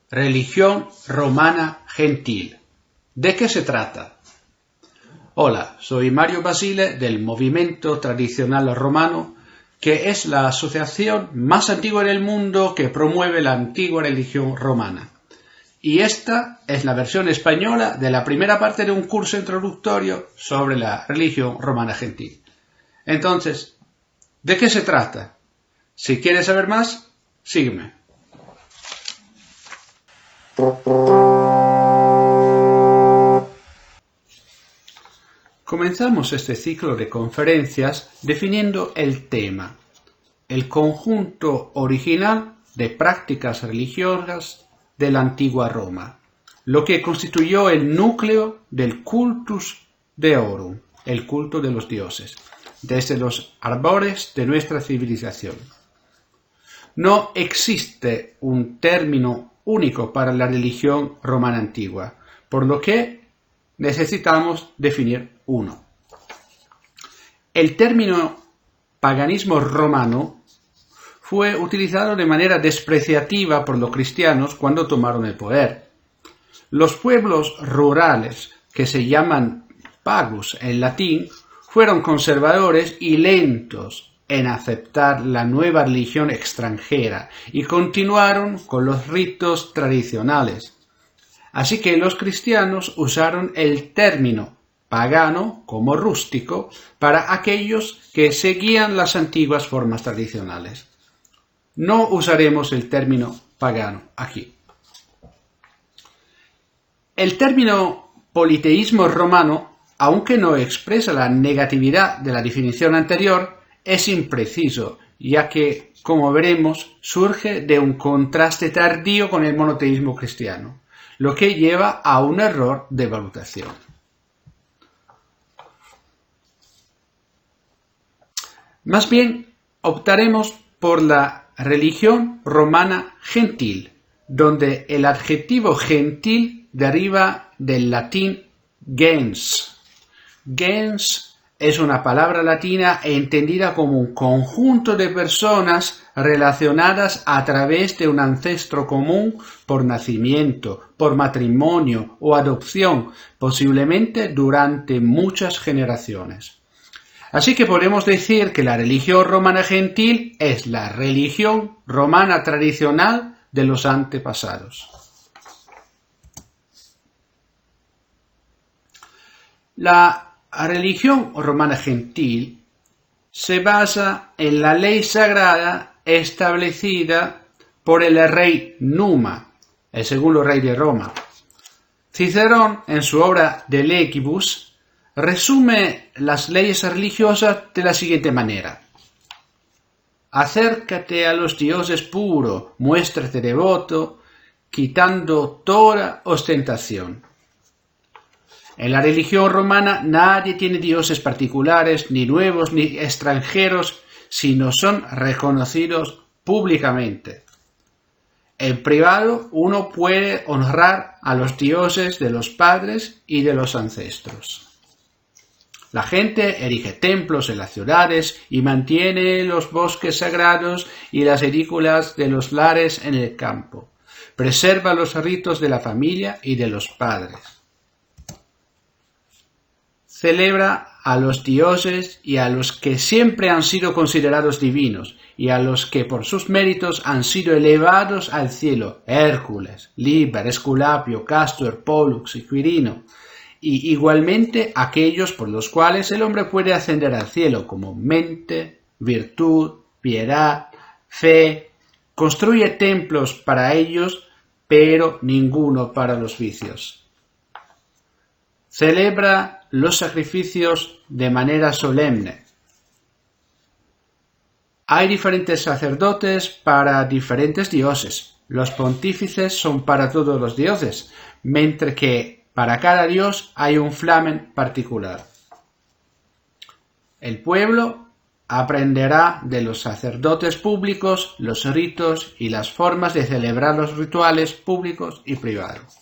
Religión romana gentil. ¿De qué se trata? Hola, soy Mario Basile del Movimiento Tradicional Romano, que es la asociación más antigua en el mundo que promueve la antigua religión romana. Y esta es la versión española de la primera parte de un curso introductorio sobre la religión romana gentil. Entonces, ¿de qué se trata? Si quieres saber más, sígueme. Comenzamos este ciclo de conferencias definiendo el tema, el conjunto original de prácticas religiosas de la antigua Roma, lo que constituyó el núcleo del cultus deorum, el culto de los dioses, desde los albores de nuestra civilización. No existe un término único para la religión romana antigua, por lo que necesitamos definir uno. El término paganismo romano fue utilizado de manera despreciativa por los cristianos cuando tomaron el poder. Los pueblos rurales, que se llaman pagus en latín, fueron conservadores y lentos en aceptar la nueva religión extranjera y continuaron con los ritos tradicionales. Así que los cristianos usaron el término pagano como rústico para aquellos que seguían las antiguas formas tradicionales. No usaremos el término pagano aquí. El término politeísmo romano, aunque no expresa la negatividad de la definición anterior, es impreciso, ya que, como veremos, surge de un contraste tardío con el monoteísmo cristiano, lo que lleva a un error de valutación. Más bien, optaremos por la religión romana gentil, donde el adjetivo gentil deriva del latín gens. Gens es una palabra latina entendida como un conjunto de personas relacionadas a través de un ancestro común por nacimiento, por matrimonio o adopción, posiblemente durante muchas generaciones. Así que podemos decir que la religión romana gentil es la religión romana tradicional de los antepasados. La religión romana gentil se basa en la ley sagrada establecida por el rey Numa, el segundo rey de Roma. Cicerón, en su obra De Legibus, resume las leyes religiosas de la siguiente manera: acércate a los dioses puro, muéstrate devoto, quitando toda ostentación. En la religión romana nadie tiene dioses particulares, ni nuevos ni extranjeros, sino son reconocidos públicamente. En privado uno puede honrar a los dioses de los padres y de los ancestros. La gente erige templos en las ciudades y mantiene los bosques sagrados y las edículas de los lares en el campo. Preserva los ritos de la familia y de los padres. Celebra a los dioses y a los que siempre han sido considerados divinos y a los que por sus méritos han sido elevados al cielo: Hércules, Liber, Esculapio, Castor, Pollux y Quirino, y igualmente aquellos por los cuales el hombre puede ascender al cielo, como mente, virtud, piedad, fe. Construye templos para ellos, pero ninguno para los vicios. Celebra los sacrificios de manera solemne. Hay diferentes sacerdotes para diferentes dioses. Los pontífices son para todos los dioses, mientras que para cada dios hay un flamen particular. El pueblo aprenderá de los sacerdotes públicos los ritos y las formas de celebrar los rituales públicos y privados.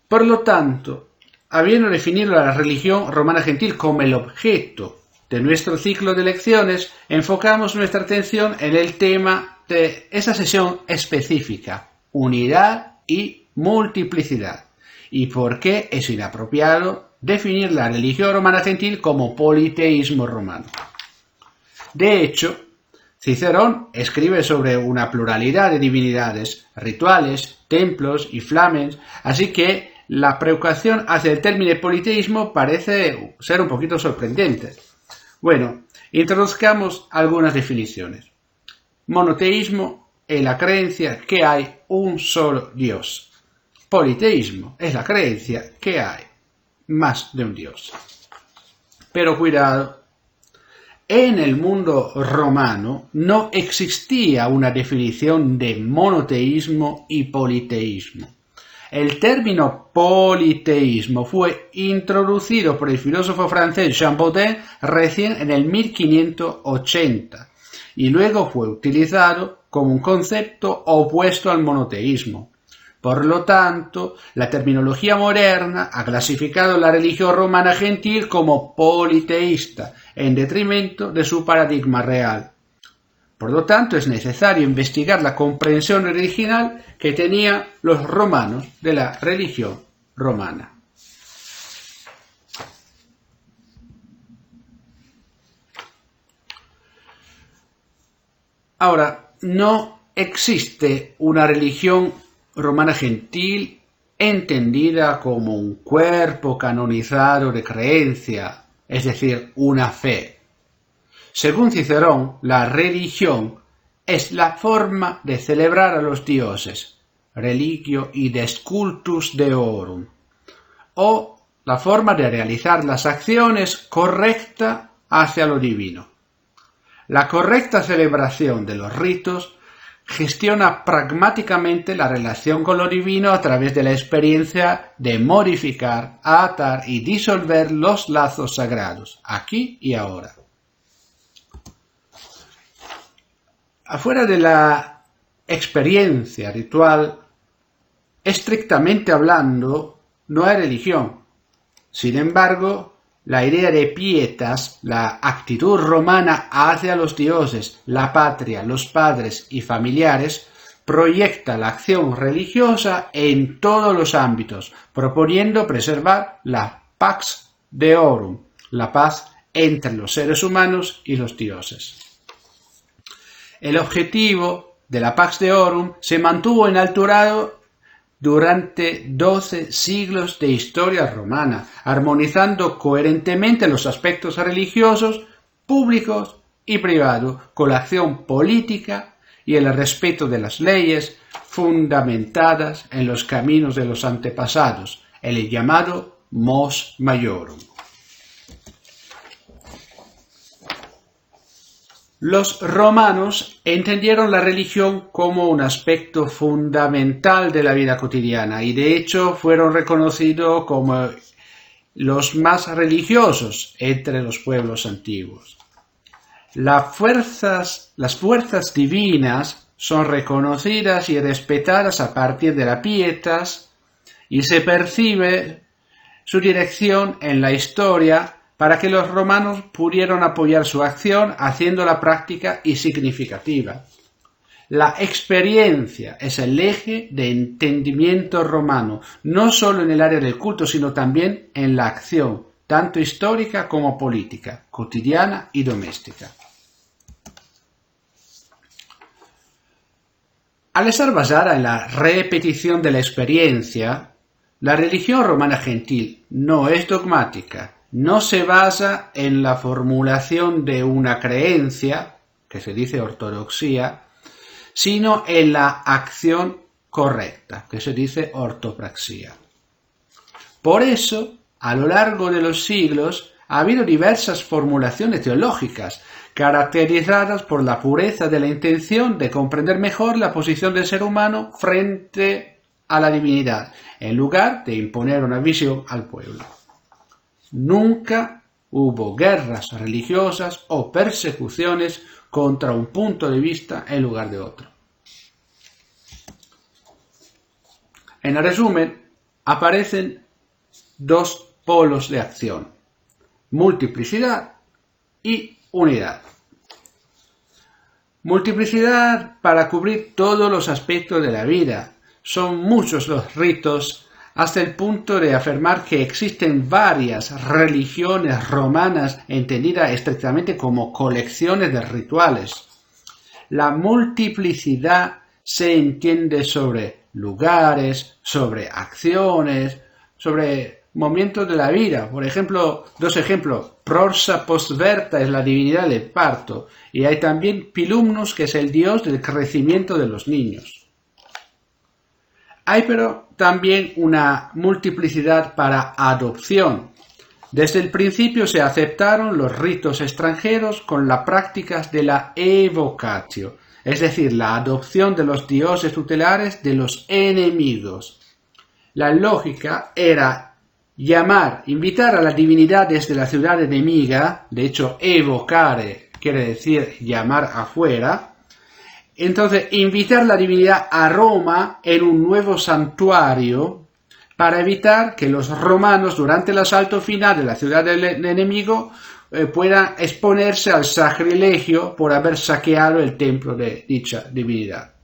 Por lo tanto, habiendo definido la religión romana gentil como el objeto de nuestro ciclo de lecciones, enfocamos nuestra atención en el tema durante esa sesión específica unidad y multiplicidad, y por qué es inapropiado definir la religión romana gentil como politeísmo romano. De hecho, Cicerón escribe sobre una pluralidad de divinidades, rituales, templos y flamens, así que la preocupación hacia el término politeísmo parece ser un poquito sorprendente. Bueno, introduzcamos algunas definiciones. Monoteísmo es la creencia que hay un solo Dios. Politeísmo es la creencia que hay más de un Dios. Pero cuidado, en el mundo romano no existía una definición de monoteísmo y politeísmo. El término politeísmo fue introducido por el filósofo francés Jean Bodin recién en el 1580 y luego fue utilizado como un concepto opuesto al monoteísmo. Por lo tanto, la terminología moderna ha clasificado la religión romana gentil como politeísta, en detrimento de su paradigma real. Por lo tanto, es necesario investigar la comprensión original que tenían los romanos de la religión romana. Ahora, no existe una religión romana gentil entendida como un cuerpo canonizado de creencia, es decir, una fe. Según Cicerón, la religión es la forma de celebrar a los dioses, religio ides cultus deorum, o la forma de realizar las acciones correcta hacia lo divino. La correcta celebración de los ritos gestiona pragmáticamente la relación con lo divino a través de la experiencia de modificar, atar y disolver los lazos sagrados, aquí y ahora. Afuera de la experiencia ritual, estrictamente hablando, no hay religión. Sin embargo, la idea de pietas, la actitud romana hacia los dioses, la patria, los padres y familiares, proyecta la acción religiosa en todos los ámbitos, proponiendo preservar la pax deorum, la paz entre los seres humanos y los dioses. El objetivo de la Pax Deorum se mantuvo enalturado durante 12 siglos de historia romana, armonizando coherentemente los aspectos religiosos, públicos y privados con la acción política y el respeto de las leyes fundamentadas en los caminos de los antepasados, el llamado mos maiorum. Los romanos entendieron la religión como un aspecto fundamental de la vida cotidiana y de hecho fueron reconocidos como los más religiosos entre los pueblos antiguos. Las fuerzas divinas son reconocidas y respetadas a partir de la pietas y se percibe su dirección en la historia para que los romanos pudieran apoyar su acción haciéndola práctica y significativa. La experiencia es el eje de entendimiento romano, no solo en el área del culto, sino también en la acción, tanto histórica como política, cotidiana y doméstica. Al estar basada en la repetición de la experiencia, la religión romana gentil no es dogmática, no se basa en la formulación de una creencia, que se dice ortodoxia, sino en la acción correcta, que se dice ortopraxia. Por eso, a lo largo de los siglos, ha habido diversas formulaciones teológicas, caracterizadas por la pureza de la intención de comprender mejor la posición del ser humano frente a la divinidad, en lugar de imponer una visión al pueblo. Nunca hubo guerras religiosas o persecuciones contra un punto de vista en lugar de otro. En resumen, aparecen dos polos de acción: multiplicidad y unidad. Multiplicidad para cubrir todos los aspectos de la vida. Son muchos los ritos hasta el punto de afirmar que existen varias religiones romanas entendidas estrictamente como colecciones de rituales. La multiplicidad se entiende sobre lugares, sobre acciones, sobre momentos de la vida. Por ejemplo, dos ejemplos. Prorsa Postverta es la divinidad del parto y hay también Pilumnus, que es el dios del crecimiento de los niños. Hay pero también una multiplicidad para adopción. Desde el principio se aceptaron los ritos extranjeros con las prácticas de la evocatio, es decir, la adopción de los dioses tutelares de los enemigos. La lógica era invitar a la divinidad desde la ciudad enemiga, de hecho evocare quiere decir llamar afuera, entonces invitar la divinidad a Roma en un nuevo santuario para evitar que los romanos durante el asalto final de la ciudad del enemigo puedan exponerse al sacrilegio por haber saqueado el templo de dicha divinidad.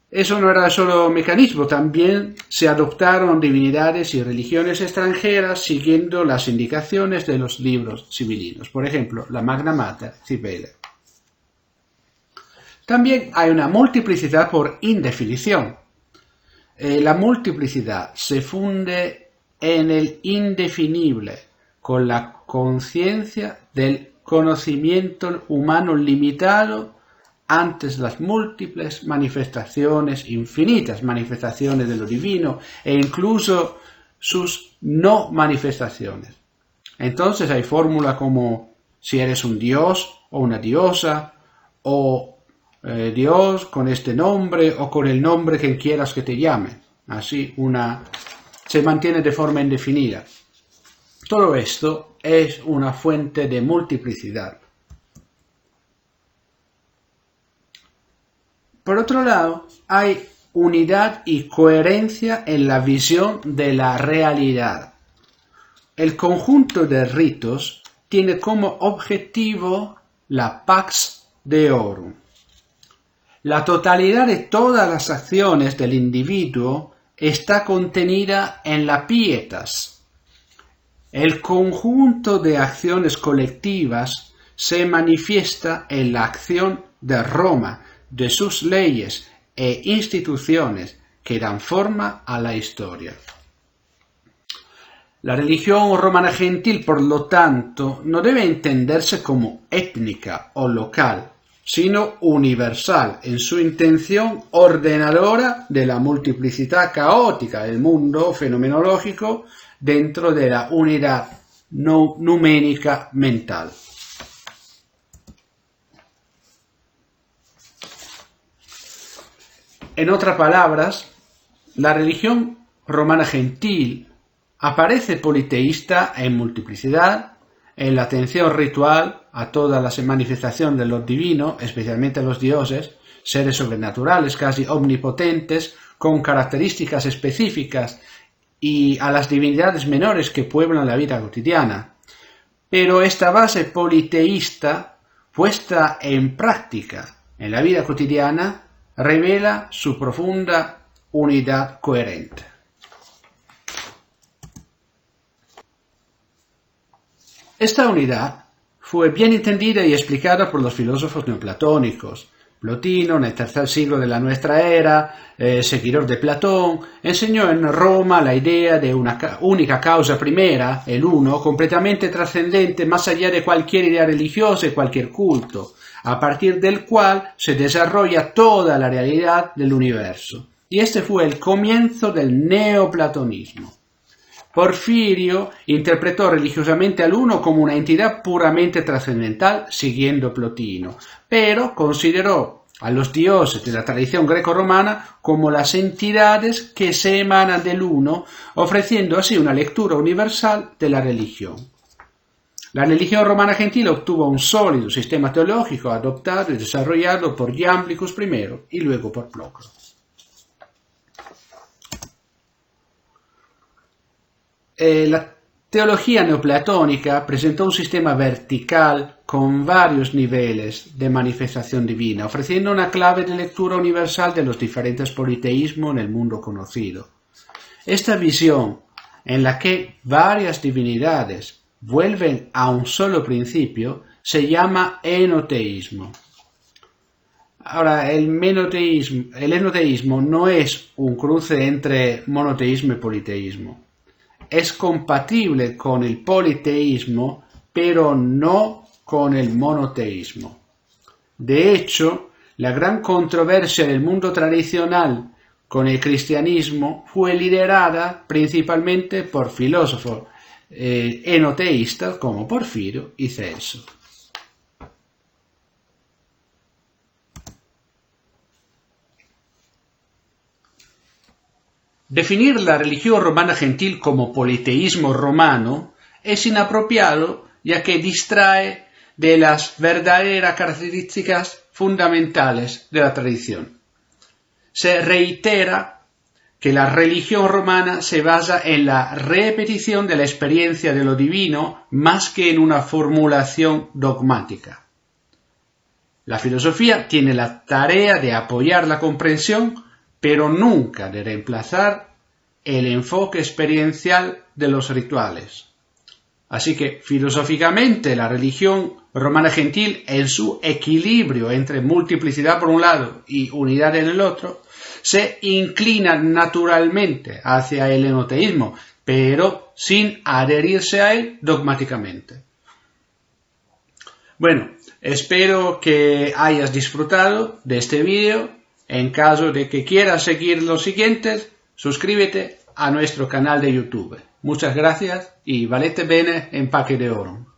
Eso no era solo mecanismo, también se adoptaron divinidades y religiones extranjeras siguiendo las indicaciones de los libros sibelinos. Por ejemplo, la Magna Mater Cibele. También hay una multiplicidad por indefinición. La multiplicidad se funde en el indefinible, con la conciencia del conocimiento humano limitado antes las múltiples manifestaciones, infinitas manifestaciones de lo divino e incluso sus no manifestaciones. Entonces hay fórmula como si eres un dios o una diosa o Dios con este nombre o con el nombre que quieras que te llame. Así se mantiene de forma indefinida. Todo esto es una fuente de multiplicidad. Por otro lado, hay unidad y coherencia en la visión de la realidad. El conjunto de ritos tiene como objetivo la pax deorum. La totalidad de todas las acciones del individuo está contenida en la pietas. El conjunto de acciones colectivas se manifiesta en la acción de Roma, de sus leyes e instituciones que dan forma a la historia. La religión romana gentil, por lo tanto, no debe entenderse como étnica o local, sino universal en su intención ordenadora de la multiplicidad caótica del mundo fenomenológico dentro de la unidad numénica mental. En otras palabras, la religión romana gentil aparece politeísta en multiplicidad, en la atención ritual a todas las manifestaciones de lo divino, especialmente a los dioses, seres sobrenaturales casi omnipotentes, con características específicas, y a las divinidades menores que pueblan la vida cotidiana. Pero esta base politeísta, puesta en práctica en la vida cotidiana, revela su profunda unidad coherente. Esta unidad fue bien entendida y explicada por los filósofos neoplatónicos. Plotino, en el tercer siglo de la nuestra era, seguidor de Platón, enseñó en Roma la idea de una única causa primera, el uno, completamente trascendente más allá de cualquier idea religiosa y cualquier culto, a partir del cual se desarrolla toda la realidad del universo. Y este fue el comienzo del neoplatonismo. Porfirio interpretó religiosamente al uno como una entidad puramente trascendental, siguiendo Plotino, pero consideró a los dioses de la tradición greco-romana como las entidades que se emanan del uno, ofreciendo así una lectura universal de la religión. La religión romana gentil obtuvo un sólido sistema teológico adoptado y desarrollado por Iamblicus I y luego por Proclo. La teología neoplatónica presentó un sistema vertical con varios niveles de manifestación divina, ofreciendo una clave de lectura universal de los diferentes politeísmos en el mundo conocido. Esta visión, en la que varias divinidades vuelven a un solo principio, se llama enoteísmo. Ahora, el enoteísmo no es un cruce entre monoteísmo y politeísmo. Es compatible con el politeísmo, pero no con el monoteísmo. De hecho, la gran controversia del mundo tradicional con el cristianismo fue liderada principalmente por filósofos enoteístas como Porfirio y Celso. Definir la religión romana gentil como politeísmo romano es inapropiado, ya que distrae de las verdaderas características fundamentales de la tradición. Se reitera que la religión romana se basa en la repetición de la experiencia de lo divino más que en una formulación dogmática. La filosofía tiene la tarea de apoyar la comprensión, pero nunca de reemplazar el enfoque experiencial de los rituales. Así que, filosóficamente, la religión romana gentil, en su equilibrio entre multiplicidad por un lado y unidad en el otro, se inclina naturalmente hacia el enoteísmo, pero sin adherirse a él dogmáticamente. Bueno, espero que hayas disfrutado de este vídeo. En caso de que quieras seguir los siguientes, suscríbete a nuestro canal de YouTube. Muchas gracias y valete bene en Pace de Oro.